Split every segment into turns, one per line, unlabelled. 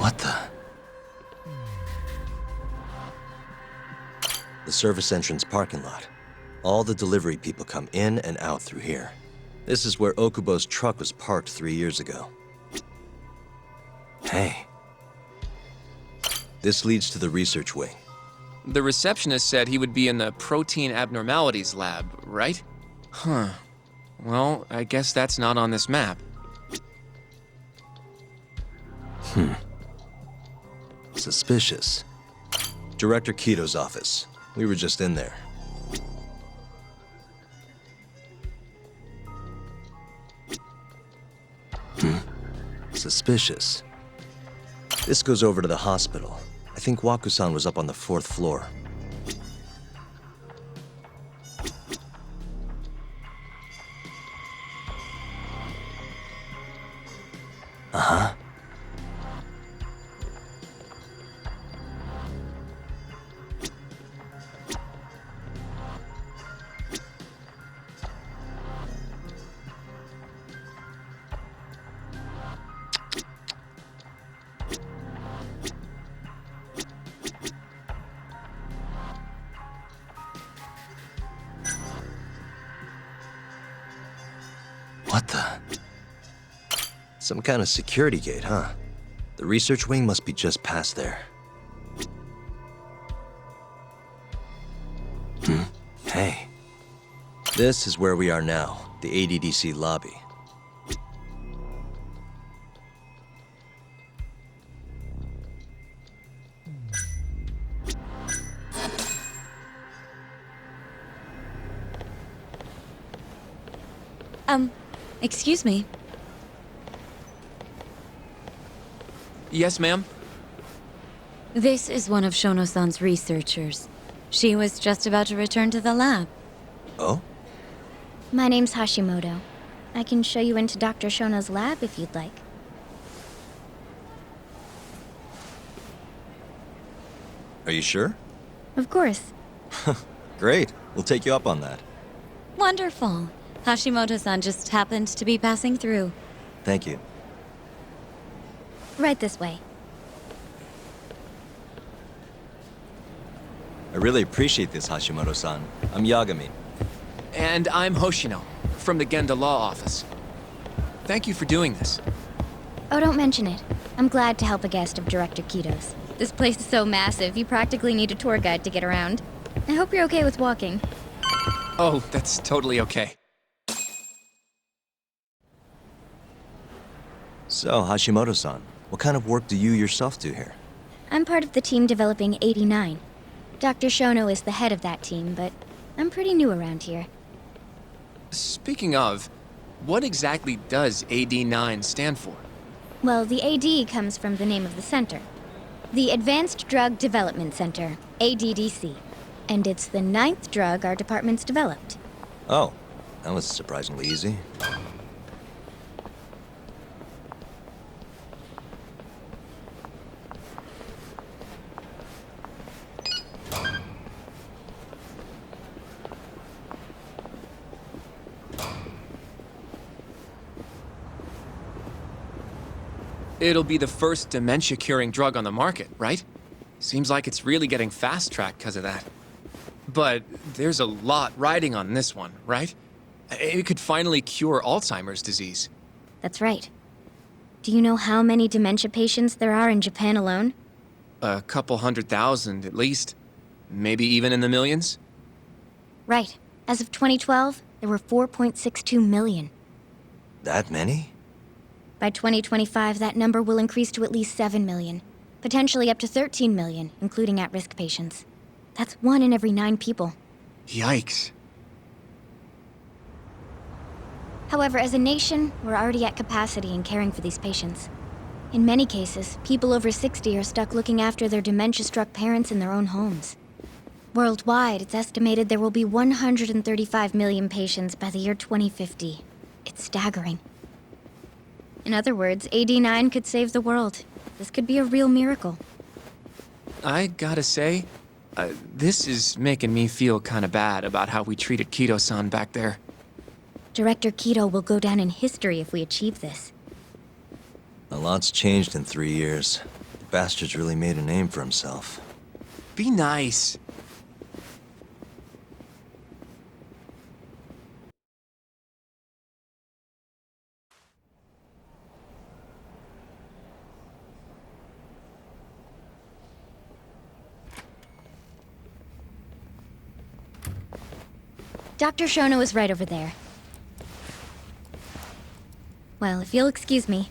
What the? The service entrance parking lot. All the delivery people come in and out through here. This is where Okubo's truck was parked 3 years ago. Hey. This leads to the research wing.
The receptionist said he would be in the protein abnormalities lab, right? Huh. Well, I guess that's not on this map.
Suspicious. Director Kito's office. We were just in there. Suspicious. This goes over to the hospital. I think Waku-san was up on the 4th floor. Uh-huh. What the? Some kind of security gate, huh? The research wing must be just past there. Hey. This is where we are now, the ADDC lobby.
Excuse me.
Yes, ma'am?
This is one of Shono-san's researchers. She was just about to return to the lab.
Oh?
My name's Hashimoto. I can show you into Dr. Shono's lab if you'd like.
Are you sure?
Of course.
Great. We'll take you up on that.
Wonderful. Hashimoto-san just happened to be passing through.
Thank you.
Right this way.
I really appreciate this, Hashimoto-san. I'm Yagami.
And I'm Hoshino, from the Genda Law Office. Thank you for doing this.
Oh, don't mention it. I'm glad to help a guest of Director Kito's. This place is so massive, you practically need a tour guide to get around. I hope you're okay with walking.
Oh, that's totally okay.
So, Hashimoto-san, what kind of work do you yourself do here?
I'm part of the team developing 89. Dr. Shono is the head of that team, but I'm pretty new around here.
Speaking of, what exactly does AD9 stand for?
Well, the AD comes from the name of the center. The Advanced Drug Development Center, ADDC. And it's the 9th drug our department's developed.
Oh, that was surprisingly easy.
It'll be the first dementia-curing drug on the market, right? Seems like it's really getting fast-tracked because of that. But there's a lot riding on this one, right? It could finally cure Alzheimer's disease.
That's right. Do you know how many dementia patients there are in Japan alone?
A couple 100,000 at least. Maybe even in the millions?
Right. As of 2012, there were 4.62 million.
That many?
By 2025, that number will increase to at least 7 million. Potentially up to 13 million, including at-risk patients. That's 1 in every 9 people.
Yikes.
However, as a nation, we're already at capacity in caring for these patients. In many cases, people over 60 are stuck looking after their dementia-struck parents in their own homes. Worldwide, it's estimated there will be 135 million patients by the year 2050. It's staggering. In other words, AD9 could save the world. This could be a real miracle.
I gotta say, this is making me feel kinda bad about how we treated Kito-san back there.
Director Kito will go down in history if we achieve this.
A lot's changed in 3 years. Bastard's really made a name for himself.
Be nice.
Dr. Shono is right over there. Well, if you'll excuse me.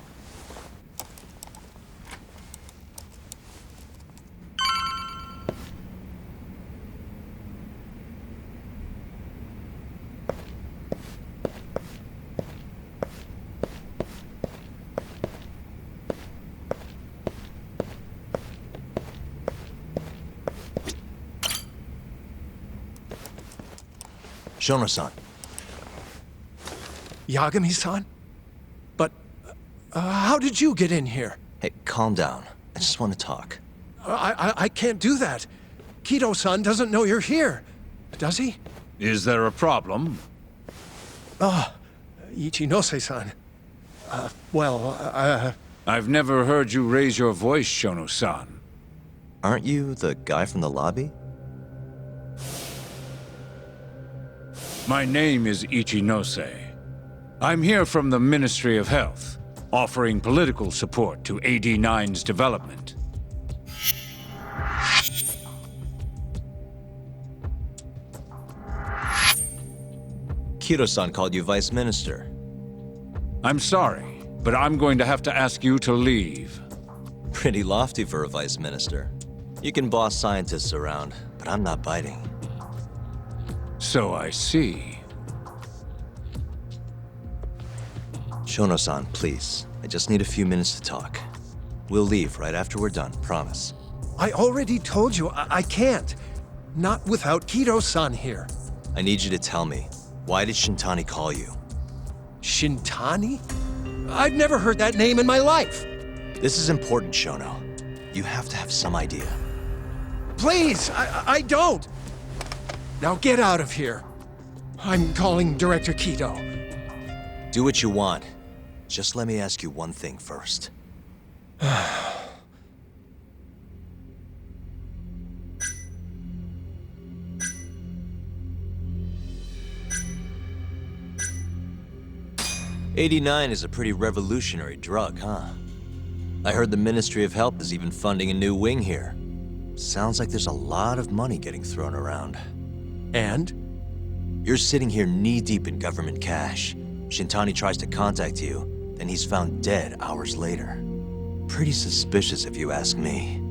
Shono-san.
Yagami-san? But, how did you get in here?
Hey, calm down. I just want to talk.
I can't do that. Kido-san doesn't know you're here, does he?
Is there a problem?
Ichinose-san.
I've never heard you raise your voice, Shono-san.
Aren't you the guy from the lobby?
My name is Ichinose. I'm here from the Ministry of Health, offering political support to AD9's development.
Kido-san called you Vice Minister.
I'm sorry, but I'm going to have to ask you to leave.
Pretty lofty for a Vice Minister. You can boss scientists around, but I'm not biting.
So I see.
Shono-san, please. I just need a few minutes to talk. We'll leave right after we're done, promise.
I already told you I can't. Not without Kido-san here.
I need you to tell me, why did Shintani call you?
Shintani? I've never heard that name in my life.
This is important, Shono. You have to have some idea.
Please, I don't. Now get out of here. I'm calling Director Kido.
Do what you want. Just let me ask you one thing first. '89 is a pretty revolutionary drug, huh? I heard the Ministry of Health is even funding a new wing here. Sounds like there's a lot of money getting thrown around.
And?
You're sitting here knee-deep in government cash. Shintani tries to contact you, then he's found dead hours later. Pretty suspicious if you ask me.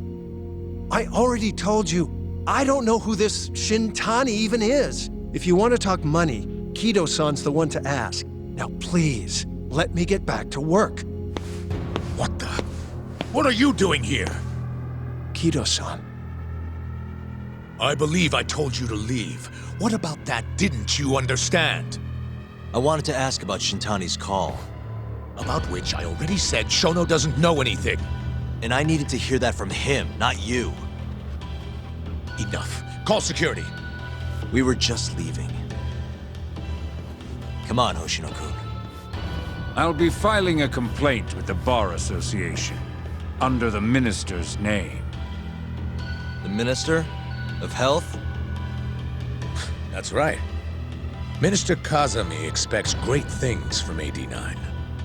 I already told you, I don't know who this Shintani even is. If you want to talk money, Kido-san's the one to ask. Now please, let me get back to work.
What the? What are you doing here?
Kido-san.
I believe I told you to leave. What about that didn't you understand?
I wanted to ask about Shintani's call.
About which I already said Shono doesn't know anything.
And I needed to hear that from him, not you.
Enough. Call security.
We were just leaving. Come on, Hoshino-kun.
I'll be filing a complaint with the Bar Association, under the Minister's name.
The Minister of Health?
That's right. Minister Kazami expects great things from AD9,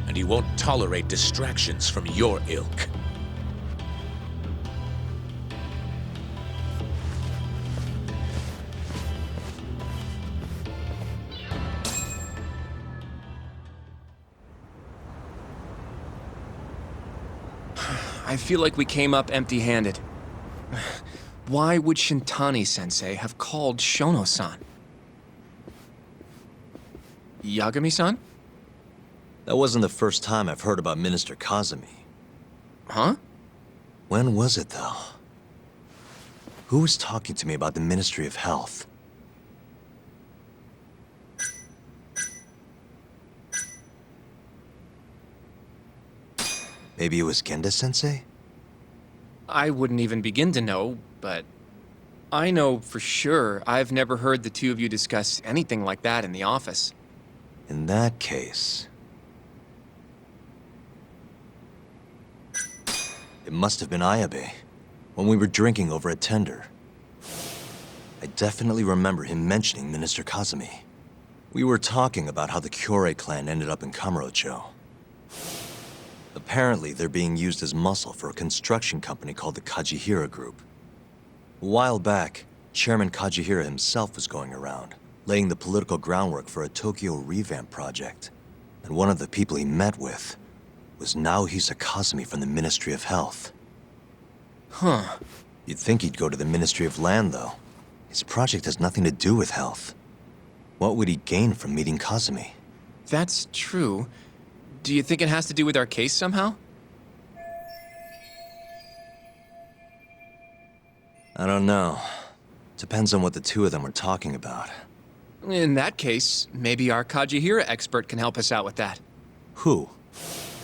and he won't tolerate distractions from your ilk.
I feel like we came up empty-handed. Why would Shintani-sensei have called Shono-san? Yagami-san?
That wasn't the first time I've heard about Minister Kazami.
Huh?
When was it, though? Who was talking to me about the Ministry of Health? Maybe it was Genda-sensei?
I wouldn't even begin to know, but I know for sure I've never heard the two of you discuss anything like that in the office.
In that case... It must have been Ayabe, when we were drinking over a tender. I definitely remember him mentioning Minister Kazumi. We were talking about how the Kyorei clan ended up in Kamurocho. Apparently, they're being used as muscle for a construction company called the Kajihira Group. A while back, Chairman Kajihira himself was going around, laying the political groundwork for a Tokyo revamp project. And one of the people he met with was Naohisa Kazumi from the Ministry of Health.
Huh.
You'd think he'd go to the Ministry of Land, though. His project has nothing to do with health. What would he gain from meeting Kazumi?
That's true. Do you think it has to do with our case somehow?
I don't know. Depends on what the two of them were talking about.
In that case, maybe our Kajihira expert can help us out with that.
Who?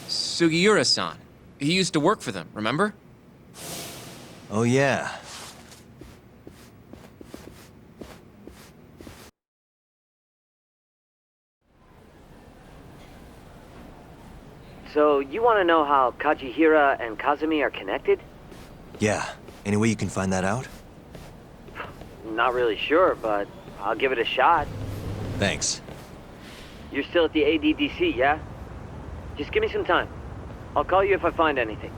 Sugiura-san. He used to work for them, remember?
Oh yeah.
So, you want to know how Kajihira and Kazumi are connected?
Yeah. Any way you can find that out?
Not really sure, but I'll give it a shot.
Thanks.
You're still at the ADDC, yeah? Just give me some time. I'll call you if I find anything.